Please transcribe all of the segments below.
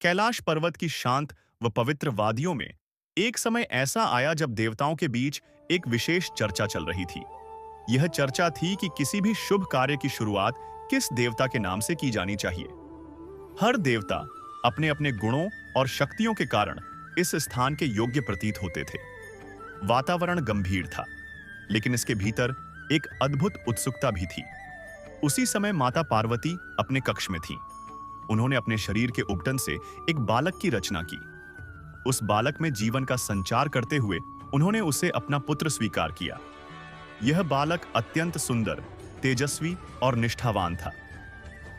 कैलाश पर्वत की शांत व पवित्र वादियों में एक समय ऐसा आया जब देवताओं के बीच एक विशेष चर्चा चल रही थी। यह चर्चा थी कि किसी भी शुभ कार्य की शुरुआत किस देवता के नाम से की जानी चाहिए। हर देवता अपने अपने गुणों और शक्तियों के कारण इस स्थान के योग्य प्रतीत होते थे। वातावरण गंभीर था, लेकिन इसके भीतर एक अद्भुत उत्सुकता भी थी। उसी समय माता पार्वती अपने कक्ष में थीं। उन्होंने अपने शरीर के उपटन से एक बालक की रचना की। उस बालक में जीवन का संचार करते हुए उन्होंने उसे अपना पुत्र स्वीकार किया। यह बालक अत्यंत सुंदर, तेजस्वी और निष्ठावान था।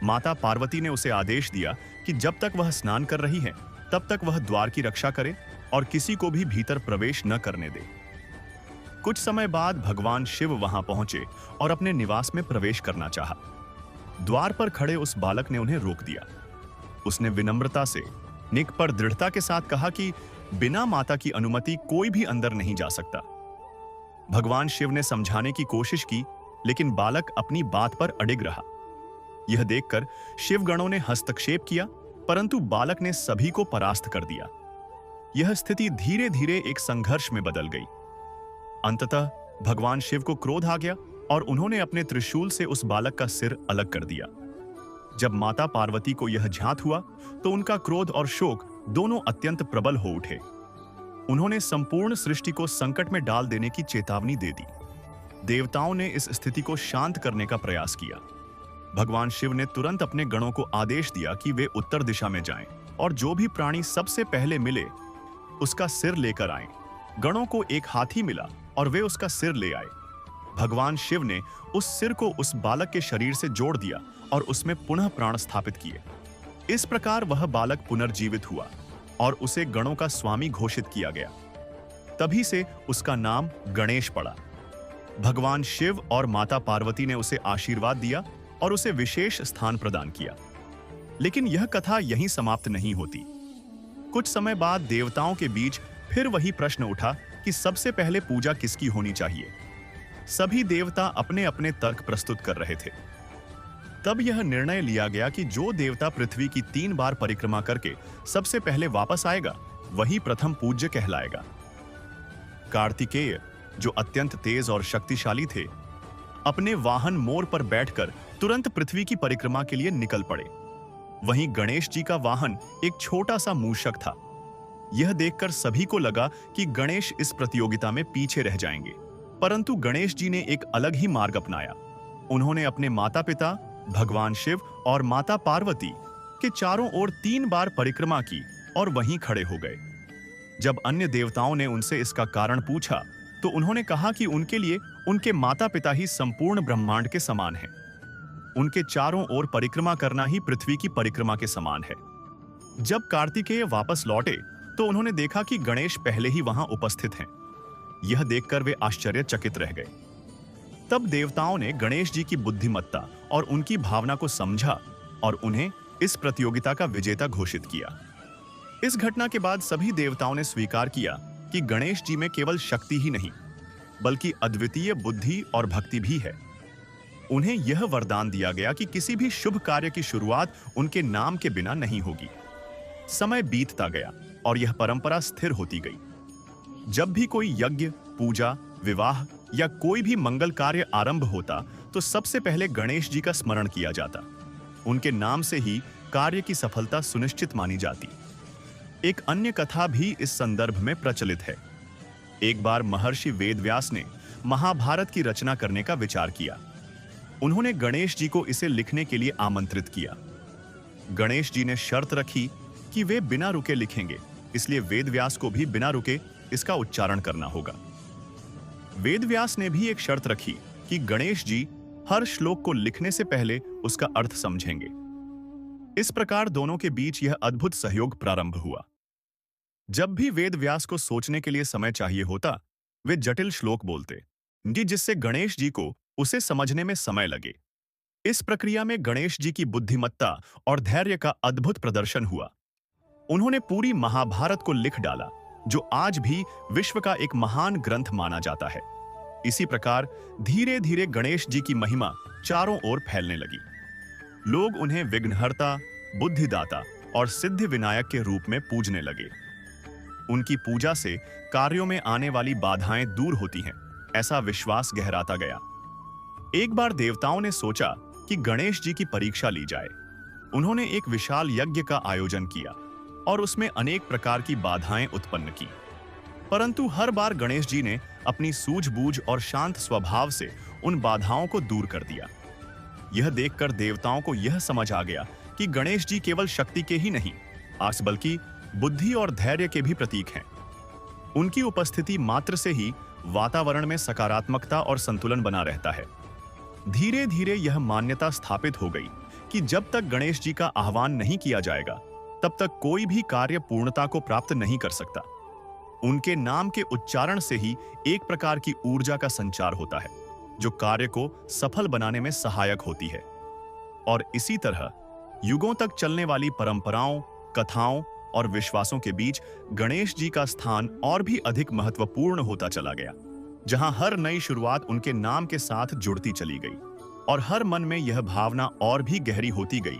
माता पार्वती ने उसे आदेश दिया कि जब तक वह स्नान कर रही है, तब तक वह द्वार की रक्षा करे और किसी को भी भीतर प्रवेश न करने दे। कुछ समय बाद भगवान शिव वहां पहुंचे और अपने निवास में प्रवेश करना चाहा। द्वार पर खड़े उस बालक ने उन्हें रोक दिया। उसने विनम्रता से, निक पर दृढ़ता के साथ कहा कि बिना माता की अनुमति कोई भी अंदर नहीं जा सकता। भगवान शिव ने समझाने की कोशिश की, लेकिन बालक अपनी बात पर अडिग रहा। यह देखकर शिवगणों ने हस्तक्षेप किया, परंतु बालक ने सभी को परास्त कर दिया। यह स्थिति धीरे धीरे एक संघर्ष में बदल गई। अंततः भगवान शिव को क्रोध आ गया और उन्होंने अपने त्रिशूल से उस बालक का सिर अलग कर दिया। जब माता पार्वती को यह ज्ञात हुआ तो उनका क्रोध और शोक दोनों अत्यंत प्रबल हो उठे। उन्होंने संपूर्ण सृष्टि को संकट में डाल देने की चेतावनी दे दी। देवताओं ने इस स्थिति को शांत करने का प्रयास किया। भगवान शिव ने तुरंत अपने गणों को आदेश दिया कि वे उत्तर दिशा में जाएं और जो भी प्राणी सबसे पहले मिले उसका सिर लेकर आएं। गणों को एक हाथी मिला और वे उसका सिर ले आए। भगवान शिव ने उस सिर को उस बालक के शरीर से जोड़ दिया और उसमें पुनः प्राण स्थापित किए। इस प्रकार वह बालक पुनर्जीवित हुआ और उसे गणों का स्वामी घोषित किया गया। तभी से उसका नाम गणेश पड़ा। भगवान शिव और माता पार्वती ने उसे आशीर्वाद दिया और उसे विशेष स्थान प्रदान किया। लेकिन यह कथा यहीं समाप्त नहीं होती। कुछ समय बाद देवताओं के बीच फिर वही प्रश्न उठा कि सबसे पहले पूजा किसकी होनी चाहिए। सभी देवता अपने अपने तर्क प्रस्तुत कर रहे थे। तब यह निर्णय लिया गया कि जो देवता पृथ्वी की 3 बार परिक्रमा करके सबसे पहले वापस आएगा, वही प्रथम पूज्य कहलाएगा। कार्तिकेय, जो अत्यंत तेज और शक्तिशाली थे, अपने वाहन मोर पर बैठकर तुरंत पृथ्वी की परिक्रमा के लिए निकल पड़े। वहीं गणेश जी का वाहन एक छोटा सा मूषक था। यह देखकर सभी को लगा कि गणेश इस प्रतियोगिता में पीछे रह जाएंगे, परंतु गणेश जी ने एक अलग ही मार्ग अपनाया। उन्होंने अपने माता पिता, भगवान शिव और माता पार्वती के चारों ओर 3 बार परिक्रमा की और वहीं खड़े हो गए। जब अन्य देवताओं ने उनसे इसका कारण पूछा तो उन्होंने कहा कि उनके लिए उनके माता पिता ही संपूर्ण ब्रह्मांड के समान हैं। उनके चारों ओर परिक्रमा करना ही पृथ्वी की परिक्रमा के समान है। जब कार्तिकेय वापस लौटे तो उन्होंने देखा कि गणेश पहले ही वहां उपस्थित हैं। यह देखकर वे आश्चर्यचकित रह गए। तब देवताओं ने गणेश जी की बुद्धिमत्ता और उनकी भावना को समझा और उन्हें इस प्रतियोगिता का विजेता घोषित किया। इस घटना के बाद सभी देवताओं ने स्वीकार किया कि गणेश जी में केवल शक्ति ही नहीं, बल्कि अद्वितीय बुद्धि और भक्ति भी है। उन्हें यह वरदान दिया गया कि किसी भी शुभ कार्य की शुरुआत उनके नाम के बिना नहीं होगी। समय बीतता गया और यह परंपरा स्थिर होती गई। जब भी कोई यज्ञ, पूजा, विवाह या कोई भी मंगल कार्य आरंभ होता तो सबसे पहले गणेश जी का स्मरण किया जाता। उनके नाम से ही कार्य की सफलता सुनिश्चित मानी जाती। एक अन्य कथा भी इस संदर्भ में प्रचलित है। एक बार महर्षि वेदव्यास ने महाभारत की रचना करने का विचार किया। उन्होंने गणेश जी को इसे लिखने के लिए आमंत्रित किया। गणेश जी ने शर्त रखी कि वे बिना रुके लिखेंगे, इसलिए वेदव्यास को भी बिना रुके इसका उच्चारण करना होगा। वेदव्यास ने भी एक शर्त रखी कि गणेश जी हर श्लोक को लिखने से पहले उसका अर्थ समझेंगे। इस प्रकार दोनों के बीच यह अद्भुत सहयोग प्रारंभ हुआ। जब भी वेदव्यास को सोचने के लिए समय चाहिए होता, वे जटिल श्लोक बोलते जिससे गणेश जी को उसे समझने में समय लगे। इस प्रक्रिया में गणेश जी की बुद्धिमत्ता और धैर्य का अद्भुत प्रदर्शन हुआ। उन्होंने पूरी महाभारत को लिख डाला, जो आज भी विश्व का एक महान ग्रंथ माना जाता है। इसी प्रकार धीरे धीरे गणेश जी की महिमा चारों ओर फैलने लगी। लोग उन्हें विघ्नहर्ता, बुद्धिदाता और सिद्धि विनायक के रूप में पूजने लगे। उनकी पूजा से कार्यों में आने वाली बाधाएं दूर होती हैं, ऐसा विश्वास गहराता गया। एक बार देवताओं ने सोचा कि गणेश जी की परीक्षा ली जाए। उन्होंने एक विशाल यज्ञ का आयोजन किया और उसमें अनेक प्रकार की बाधाएं उत्पन्न की। परंतु हर बार गणेश जी ने अपनी सूझबूझ और शांत स्वभाव से उन बाधाओं को दूर कर दिया। यह देखकर देवताओं को यह समझ आ गया कि गणेश जी केवल शक्ति के ही नहीं, बल्कि बुद्धि और धैर्य के भी प्रतीक हैं। उनकी उपस्थिति मात्र से ही वातावरण में सकारात्मकता और संतुलन बना रहता है। धीरे धीरे यह मान्यता स्थापित हो गई कि जब तक गणेश जी का आह्वान नहीं किया जाएगा, तब तक कोई भी कार्य पूर्णता को प्राप्त नहीं कर सकता। उनके नाम के उच्चारण से ही एक प्रकार की ऊर्जा का संचार होता है, जो कार्य को सफल बनाने में सहायक होती है। और इसी तरह युगों तक चलने वाली परंपराओं, कथाओं और विश्वासों के बीच गणेश जी का स्थान और भी अधिक महत्वपूर्ण होता चला गया, जहां हर नई शुरुआत उनके नाम के साथ जुड़ती चली गई और हर मन में यह भावना और भी गहरी होती गई